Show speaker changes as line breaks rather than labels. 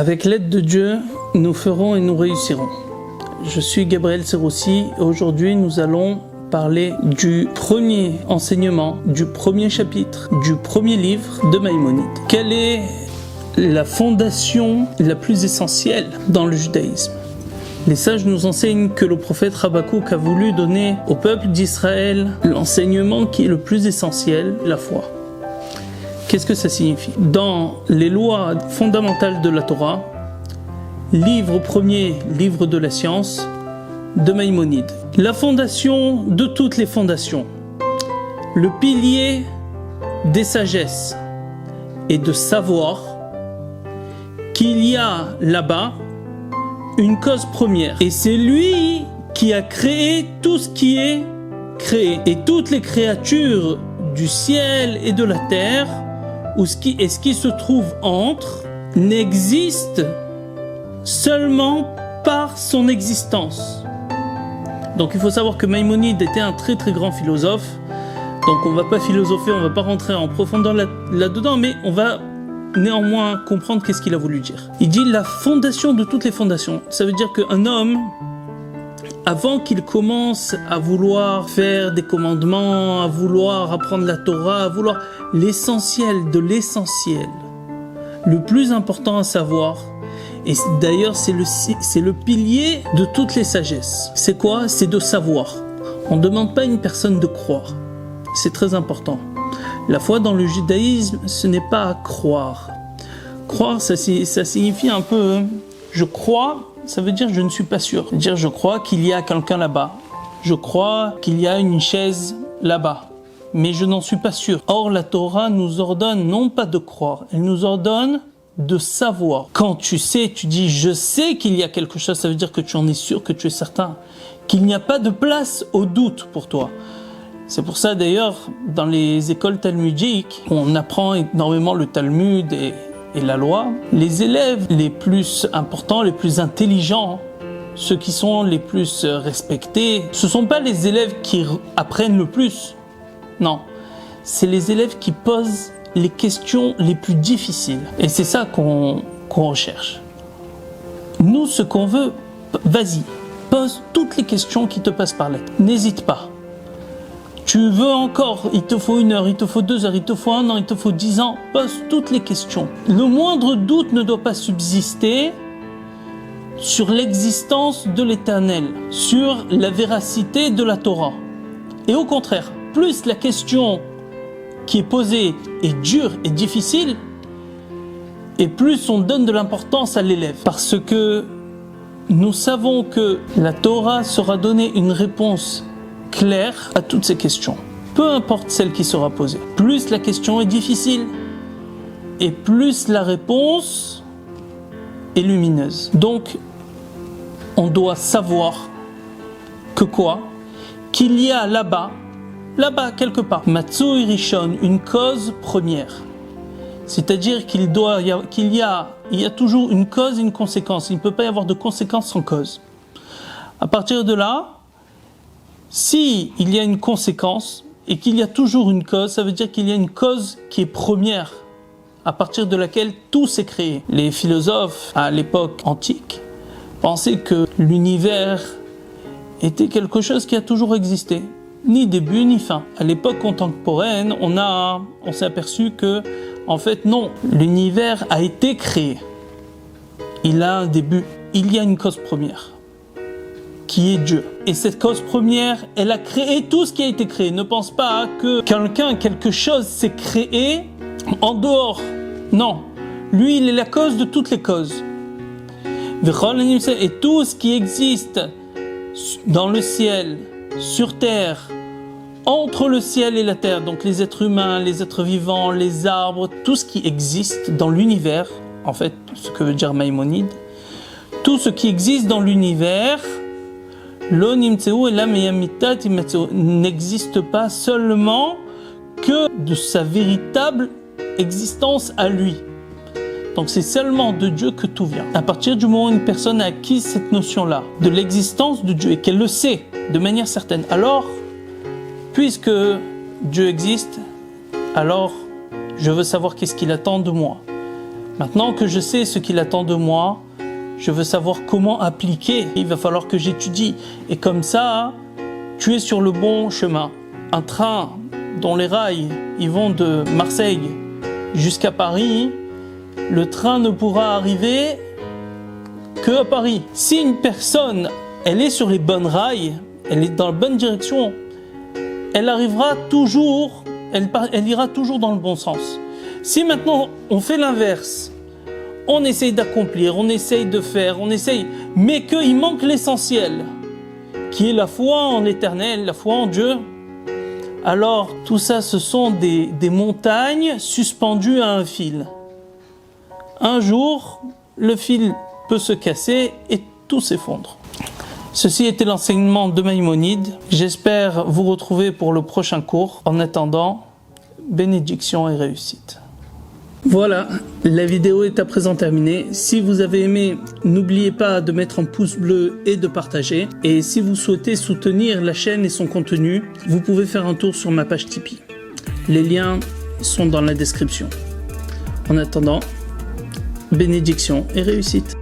Avec l'aide de Dieu, nous ferons et nous réussirons. Je suis Gabriel Serroussi et aujourd'hui nous allons parler du premier enseignement, du premier chapitre, du premier livre de Maïmonide. Quelle est la fondation la plus essentielle dans le judaïsme? Les sages nous enseignent que le prophète Habakkuk a voulu donner au peuple d'Israël l'enseignement qui est le plus essentiel, la foi. Qu'est-ce que ça signifie? Dans les lois fondamentales de la Torah, livre premier, livre de la science, de Maïmonide. La fondation de toutes les fondations, le pilier des sagesses et de savoir qu'il y a là-bas une cause première. Et c'est lui qui a créé tout ce qui est créé. Et toutes les créatures du ciel et de la terre, ce qui se trouve entre, n'existent seulement par son existence. Donc il faut savoir que Maïmonide était un très très grand philosophe. Donc on ne va pas philosopher, on ne va pas rentrer en profondeur là-dedans, mais on va néanmoins comprendre qu'est-ce qu'il a voulu dire. Il dit la fondation de toutes les fondations. Ça veut dire qu'un homme, avant qu'il commence à vouloir faire des commandements, à vouloir apprendre la Torah, à vouloir l'essentiel de l'essentiel, le plus important à savoir, et d'ailleurs c'est le pilier de toutes les sagesses. C'est quoi? C'est de savoir. On ne demande pas à une personne de croire. C'est très important. La foi dans le judaïsme, ce n'est pas croire. Croire, ça signifie un peu je crois, ça veut dire je ne suis pas sûr. Dire je crois qu'il y a quelqu'un là-bas. Je crois qu'il y a une chaise là-bas. Mais je n'en suis pas sûr. Or, la Torah nous ordonne non pas de croire, elle nous ordonne de savoir. Quand tu sais, tu dis je sais qu'il y a quelque chose, ça veut dire que tu en es sûr, que tu es certain, qu'il n'y a pas de place au doute pour toi. C'est pour ça d'ailleurs, dans les écoles talmudiques, on apprend énormément le Talmud et la loi. Les élèves les plus importants, les plus intelligents, ceux qui sont les plus respectés, ce ne sont pas les élèves qui apprennent le plus. Non, c'est les élèves qui posent les questions les plus difficiles. Et c'est ça qu'on recherche. Nous, ce qu'on veut, vas-y, pose toutes les questions qui te passent par la tête. N'hésite pas. Tu veux encore, il te faut 1 heure, il te faut 2 heures, il te faut 1 an, il te faut 10 ans, pose toutes les questions. Le moindre doute ne doit pas subsister sur l'existence de l'Éternel, sur la véracité de la Torah. Et au contraire, plus la question qui est posée est dure et difficile, et plus on donne de l'importance à l'élève. Parce que nous savons que la Torah sera donnée une réponse claire à toutes ces questions, peu importe celle qui sera posée. Plus la question est difficile et plus la réponse est lumineuse. Donc, on doit savoir que quoi? Qu'il y a là-bas quelque part, Matsui Rishon, une cause première. C'est-à-dire qu'il y a toujours une cause et une conséquence. Il ne peut pas y avoir de conséquence sans cause. À partir de là, si il y a une conséquence et qu'il y a toujours une cause, ça veut dire qu'il y a une cause qui est première, à partir de laquelle tout s'est créé. Les philosophes, à l'époque antique, pensaient que l'univers était quelque chose qui a toujours existé, ni début ni fin. À l'époque contemporaine, on s'est aperçu que, en fait, non, l'univers a été créé. Il a un début, il y a une cause première, qui est Dieu. Et cette cause première, elle a créé tout ce qui a été créé. Ne pense pas que quelque chose s'est créé en dehors. Non. Lui, il est la cause de toutes les causes. Et tout ce qui existe dans le ciel, sur terre, entre le ciel et la terre, donc les êtres humains, les êtres vivants, les arbres, tout ce qui existe dans l'univers, en fait, ce que veut dire Maïmonide, tout ce qui existe dans l'univers, n'existe pas seulement que de sa véritable existence à lui. Donc c'est seulement de Dieu que tout vient. À partir du moment où une personne a acquis cette notion-là, de l'existence de Dieu, et qu'elle le sait de manière certaine, alors, puisque Dieu existe, alors je veux savoir qu'est-ce qu'il attend de moi. Maintenant que je sais ce qu'il attend de moi, je veux savoir comment appliquer. Il va falloir que j'étudie. Et comme ça, tu es sur le bon chemin. Un train dont les rails ils vont de Marseille jusqu'à Paris, le train ne pourra arriver que à Paris. Si une personne, elle est sur les bonnes rails, elle est dans la bonne direction, elle arrivera toujours, elle ira toujours dans le bon sens. Si maintenant on fait l'inverse, on essaye d'accomplir, on essaye de faire, on essaye, mais qu'il manque l'essentiel, qui est la foi en l'Éternel, la foi en Dieu, alors tout ça, ce sont des montagnes suspendues à un fil. Un jour, le fil peut se casser et tout s'effondre. Ceci était l'enseignement de Maïmonide. J'espère vous retrouver pour le prochain cours. En attendant, bénédiction et réussite. Voilà, la vidéo est à présent terminée. Si vous avez aimé, n'oubliez pas de mettre un pouce bleu et de partager. Et si vous souhaitez soutenir la chaîne et son contenu, vous pouvez faire un tour sur ma page Tipeee. Les liens sont dans la description. En attendant, bénédiction et réussite.